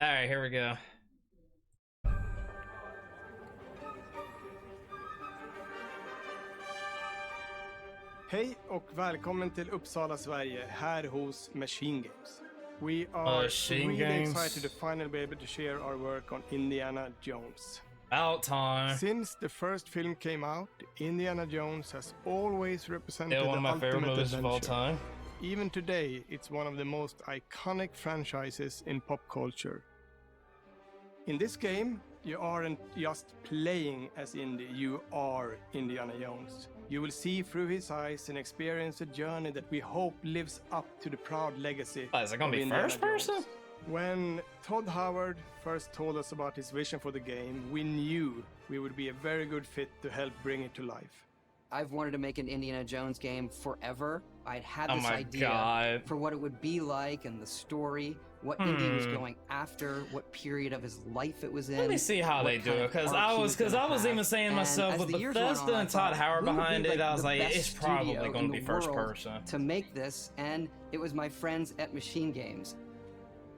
All right, here we go. Hej och välkommen till Uppsala, Sverige, här hos Machine Games. We are really excited to finally be able to share our work on Indiana Jones. About time. Since the first film came out, Indiana Jones has always represented One of my favorite movies adventure. of all time. Even today, it's one of the most iconic franchises in pop culture. In this game, you aren't just playing as Indy, you are Indiana Jones. You will see through his eyes and experience a journey that we hope lives up to the proud legacy. Is it gonna be Indiana first person? Jones. When Todd Howard first told us about his vision for the game, we knew we would be a very good fit to help bring it to life. I've wanted to make an Indiana Jones game forever. I'd had this idea for what it would be like and the story, what Indy was going after, what period of his life it was in. Let me see how they do it, because I was even saying myself with Bethesda and Todd Howard behind it, I was like, it's probably going to be first person. To make this, and it was my friends at Machine Games.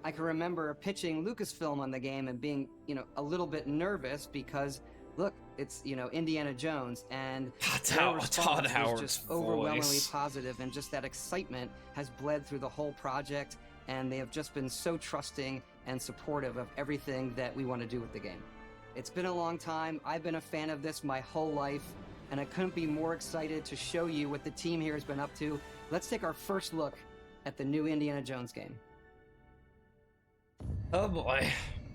I can remember pitching Lucasfilm on the game and being, a little bit nervous because, look, it's, Indiana Jones, and their response was just overwhelmingly positive, and just that excitement has bled through the whole project, and they have just been so trusting and supportive of everything that we want to do with the game. It's been a long time. I've been a fan of this my whole life, and I couldn't be more excited to show you what the team here has been up to. Let's take our first look at the new Indiana Jones game. Oh boy.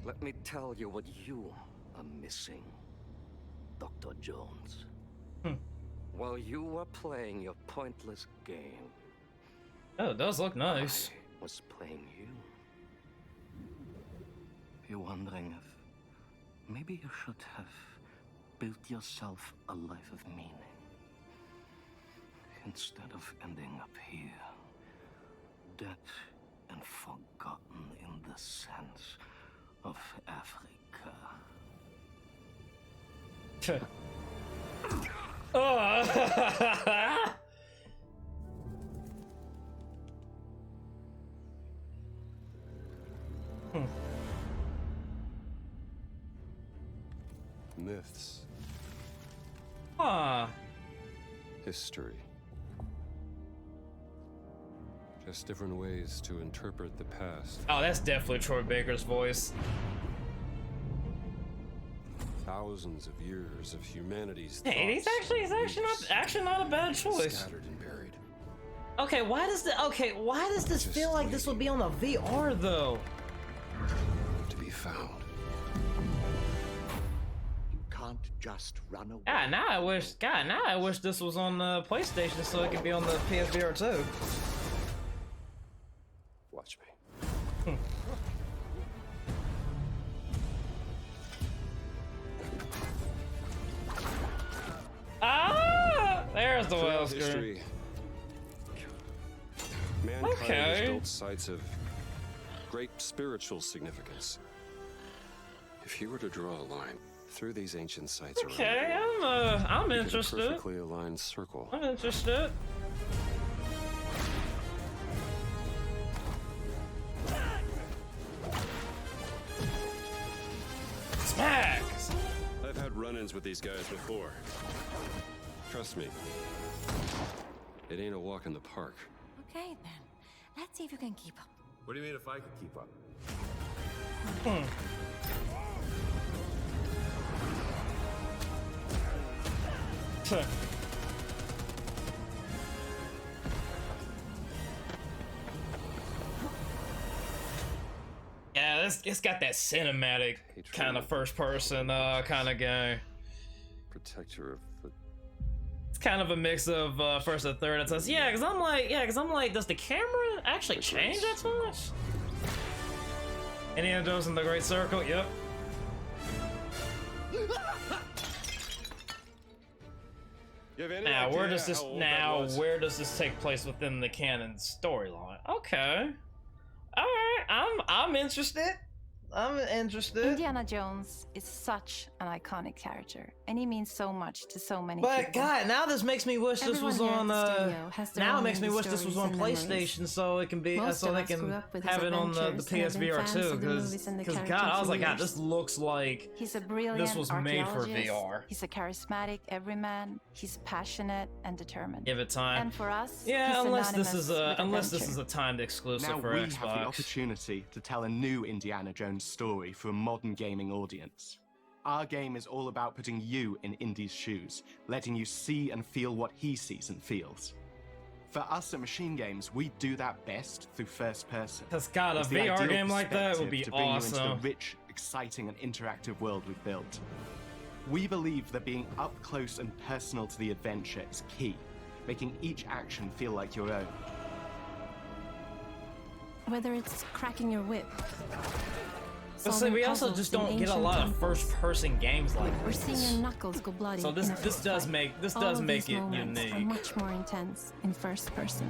Let me tell you what you are missing, Dr. Jones. While you were playing your pointless game, Oh, it does look nice. I was playing you. You're wondering if maybe you should have built yourself a life of meaning instead of ending up here, dead and forgotten in the sense of Africa. Myths. History. Just different ways to interpret the past. Oh, that's definitely Troy Baker's voice. Thousands of years of humanity's Hey, he's actually not a bad choice. Scattered and buried. Okay, why does this feel like this would be on the VR though? To be found. You can't just run away. Now I wish this was on the PlayStation so it could be on the PSVR too. Watch me. There's the whale screen. History. Mankind has built sites of great spiritual significance. If you were to draw a line through these ancient sites around the world, I'm you get a interested. perfectly aligned circle. I'm interested. Smacks! I've had run-ins with these guys before. Trust me, it ain't a walk in the park. Okay, then. Let's see if you can keep up. What do you mean if I could keep up? Yeah, it's got that cinematic kind of first-person kind of game. Protector of the... It's kind of a mix of first and third. It says, because I'm like, does the camera actually change that much? Indiana Jones in the Great Circle. Yep. Now, where does this take place within the canon storyline? Okay. All right, I'm interested. I'm interested. Indiana Jones is such an iconic character, and he means so much to so many but people. God, now this makes me wish this was on. Now it makes me wish this was on PlayStation, memories. so it can be so they can have it on the PSVR too. Because God, I was like, God, this looks like he's a brilliant this was made for VR. He's a charismatic everyman. He's passionate and determined. Give it time. And for us, yeah, unless this is a timed exclusive now for we Xbox. have the opportunity to tell a new Indiana Jones story for a modern gaming audience. Our game is all about putting you in Indy's shoes, letting you see and feel what he sees and feels. For us at Machine Games, we do that best through first person. Because God, a VR game like that would be to bring awesome. you into the rich, exciting, and interactive world we've built. We believe that being up close and personal to the adventure is key, making each action feel like your own. Whether it's cracking your whip, But see, we also just don't get a lot of first-person games like or this. seeing your knuckles go bloody. So this does make it unique. Are much more intense in first person.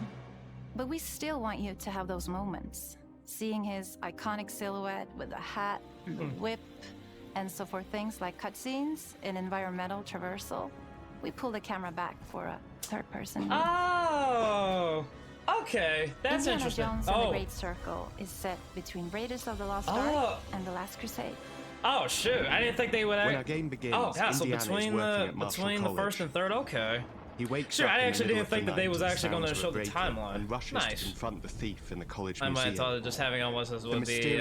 But we still want you to have those moments. Seeing his iconic silhouette with a hat, the whip, and so for things like cutscenes and environmental traversal, we pull the camera back for a third-person view. Oh, okay, that's Indiana interesting. Jones and the Great Circle is set between Raiders of the Lost Ark and The Last Crusade. Oh shoot! I didn't think they would. When our game begins, oh God! So Indiana between the first and third, okay. He wakes sure, up I in actually the didn't think that they was actually going to show the break-in timeline. And rushes nice. to confront the thief in the college I museum. might have thought that just having on was would be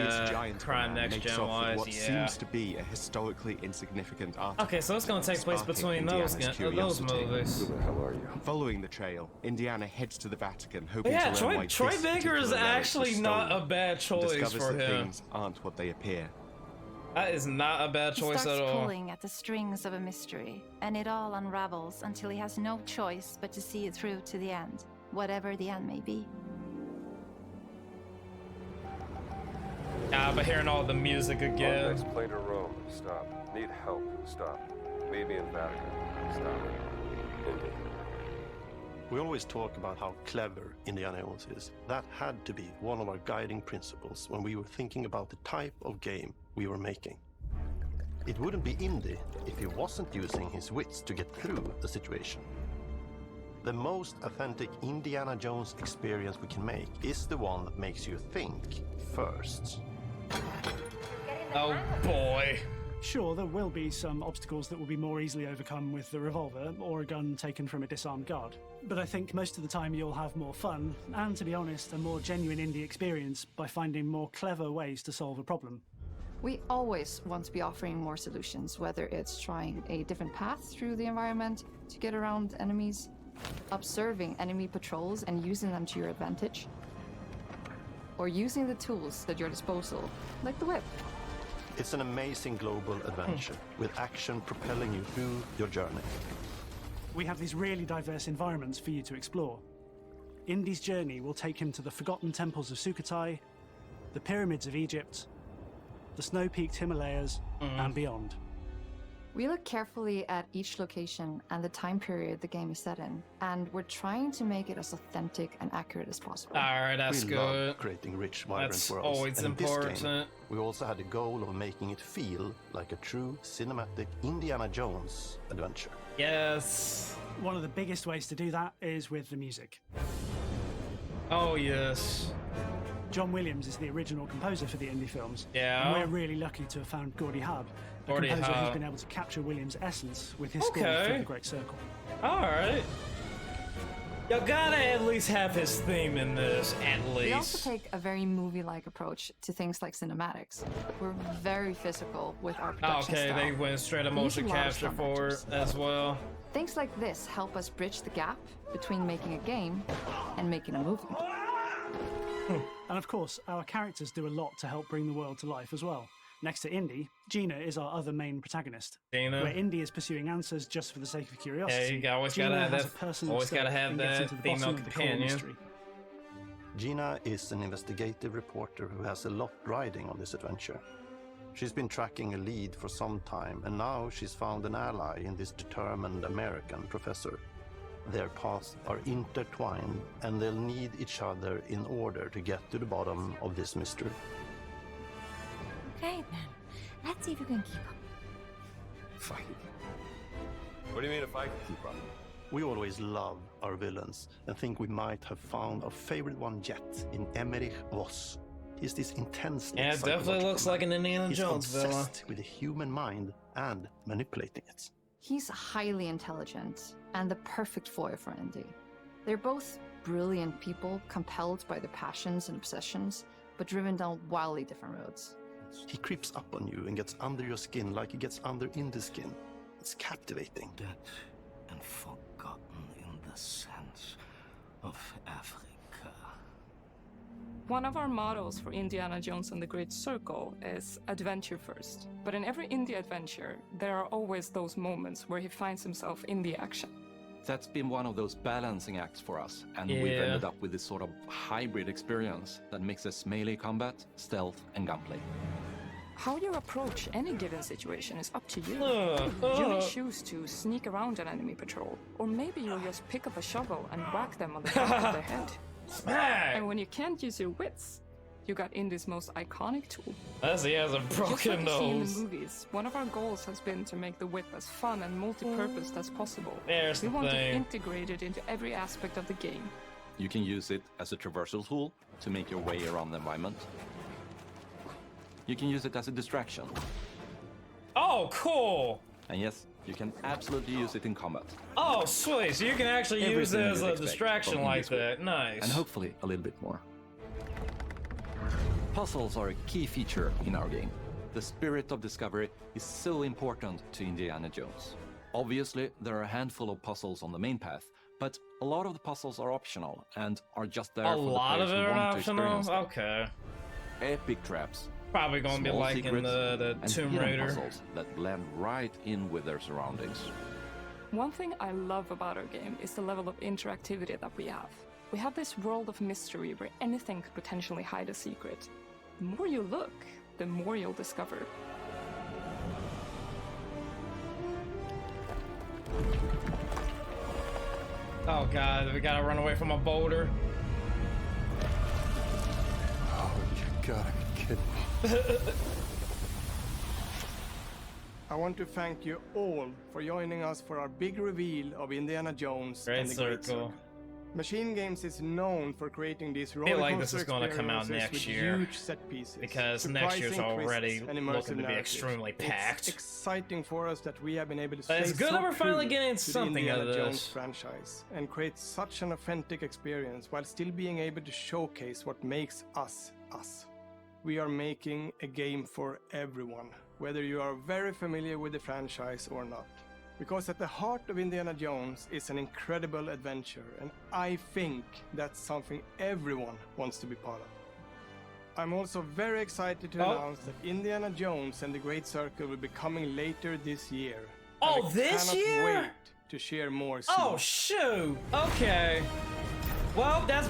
crime next gen wise. What seems to be a historically insignificant artifact. Okay, so it's going to take place between those movies. Who the hell are you? Following the trail, Indiana heads to the Vatican, hoping yeah, to learn why Troy this Baker is particular relic actually was not stolen, a bad choice discovers for that him. Things aren't what they appear. That is not a bad choice He at starts all. pulling at the strings of a mystery, and it all unravels until he has no choice but to see it through to the end, whatever the end may be. Ah, but hearing all the music again. Next plane to Rome. Stop. Need help. Stop. Meet me in Vatican. Stop. Indy. We always talk about how clever Indiana Jones is. That had to be one of our guiding principles when we were thinking about the type of game we were making. It wouldn't be Indy if he wasn't using his wits to get through the situation. The most authentic Indiana Jones experience we can make is the one that makes you think first. Oh boy. Sure, there will be some obstacles that will be more easily overcome with the revolver or a gun taken from a disarmed guard. But I think most of the time you'll have more fun, and to be honest, a more genuine indie experience by finding more clever ways to solve a problem. We always want to be offering more solutions, whether it's trying a different path through the environment to get around enemies, observing enemy patrols and using them to your advantage, or using the tools at your disposal, like the whip. It's an amazing global adventure, with action propelling you through your journey. We have these really diverse environments for you to explore. Indy's journey will take him to the forgotten temples of Sukhothai, the pyramids of Egypt, the snow-peaked Himalayas, and beyond. We look carefully at each location and the time period the game is set in, and we're trying to make it as authentic and accurate as possible. Alright, that's we good. love creating rich, vibrant That's worlds. always and important. In this game, we also had the goal of making it feel like a true cinematic Indiana Jones adventure. Yes. One of the biggest ways to do that is with the music. Oh yes. John Williams is the original composer for the Indy films. Yeah. And we're really lucky to have found Gordy Hub, a Gordy composer Hub. who's been able to capture Williams' essence with his score for The Great Circle. Alright. You gotta at least have his theme in this, at least. We also take a very movie-like approach to things like cinematics. We're very physical with our production Okay, style. they went straight We use motion a lot of capture stunt for it actors. as well. Things like this help us bridge the gap between making a game and making a movie. And of course, our characters do a lot to help bring the world to life as well. Next to Indy, Gina is our other main protagonist. Gina. Where Indy is pursuing answers just for the sake of curiosity. Yeah, you always Gina gotta have has that. a personal Always stake gotta have and gets that into the female bottom of the core companion. mystery. Gina is an investigative reporter who has a lot riding on this adventure. She's been tracking a lead for some time, and now she's found an ally in this determined American professor. Their paths are intertwined, and they'll need each other in order to get to the bottom of this mystery. Okay then. Let's see if you can keep up. Fight. What do you mean if I can keep up? We always love our villains and think we might have found our favorite one yet in Emmerich Voss. He's this intense. Yeah, it definitely looks like an Indiana Jones villain. He's obsessed with the human mind and manipulating it. He's highly intelligent and the perfect foil for Indy. They're both brilliant people, compelled by their passions and obsessions, but driven down wildly different roads. He creeps up on you and gets under your skin like he gets under Indy's skin. It's captivating. Dead and forgotten in the sense of Africa. One of our mottos for Indiana Jones and the Great Circle is adventure first. But in every indie adventure, there are always those moments where he finds himself in the action. That's been one of those balancing acts for us, and we've ended up with this sort of hybrid experience that mixes melee combat, stealth, and gunplay. How you approach any given situation is up to you. You may choose to sneak around an enemy patrol, or maybe you'll just pick up a shovel and whack them on the back of their head. Smack! And when you can't use your wits, you got Indy's most iconic tool. As he has a broken Just like you see in nose. the movies, one of our goals has been to make the whip as fun and multi-purpose as possible. There's we the want thing. it integrated into every aspect of the game. You can use it as a traversal tool to make your way around the environment. You can use it as a distraction. Oh, cool! And yes, you can absolutely use it in combat. Oh, sweet! So you can actually use it Everything as you'd a expect distraction from like Indy's Whip. that. Nice. And hopefully a little bit more. Puzzles are a key feature in our game. The spirit of discovery is so important to Indiana Jones. Obviously, there are a handful of puzzles on the main path, but a lot of the puzzles are optional and are just there A for the lot of players it who are want to optional? experience them. Okay. Epic traps. Probably gonna be small like in secrets, the and Tomb hidden Raider. puzzles that blend right in with their surroundings. One thing I love about our game is the level of interactivity that we have. We have this world of mystery where anything could potentially hide a secret. The more you look, the more you'll discover. Oh god, we gotta run away from a boulder. Oh, you gotta be kidding me. I want to thank you all for joining us for our big reveal of Indiana Jones and the Great Circle. Machine Games is known for creating these I feel roller like this is coaster going to come out experiences next with year. huge set pieces, Because next year's surprising already twists, and looking immersive to be narratives. extremely packed. It's exciting for us that we have been able to But it's stay good so that we're finally true getting to the something out Indiana of Jones this. franchise and create such an authentic experience while still being able to showcase what makes us us. We are making a game for everyone, whether you are very familiar with the franchise or not. Because at the heart of Indiana Jones is an incredible adventure, and I think that's something everyone wants to be part of. I'm also very excited to announce that Indiana Jones and the Great Circle will be coming later this year. Oh, And I this cannot year? wait to share more soon. Oh shoot! Okay. Well, that's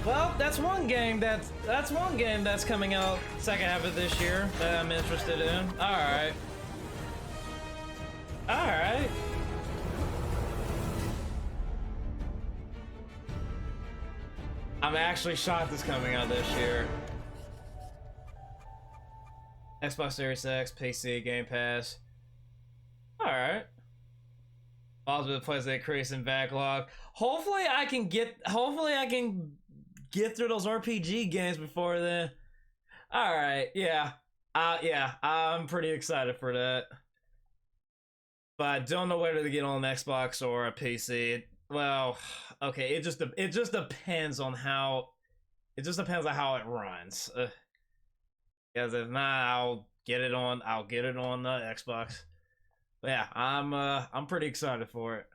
one game that's one game that's coming out second half of this year that I'm interested in. All right. All right. I'm actually shocked it's coming out this year. Xbox Series X, PC, Game Pass. Alright. Also plays the increasing backlog. Hopefully I can get through those RPG games before then. Alright, yeah. Yeah, I'm pretty excited for that. But I don't know whether to get on an Xbox or a PC. Well, okay, it just depends on how it runs. Because if not, I'll get it on the Xbox. But yeah, I'm pretty excited for it.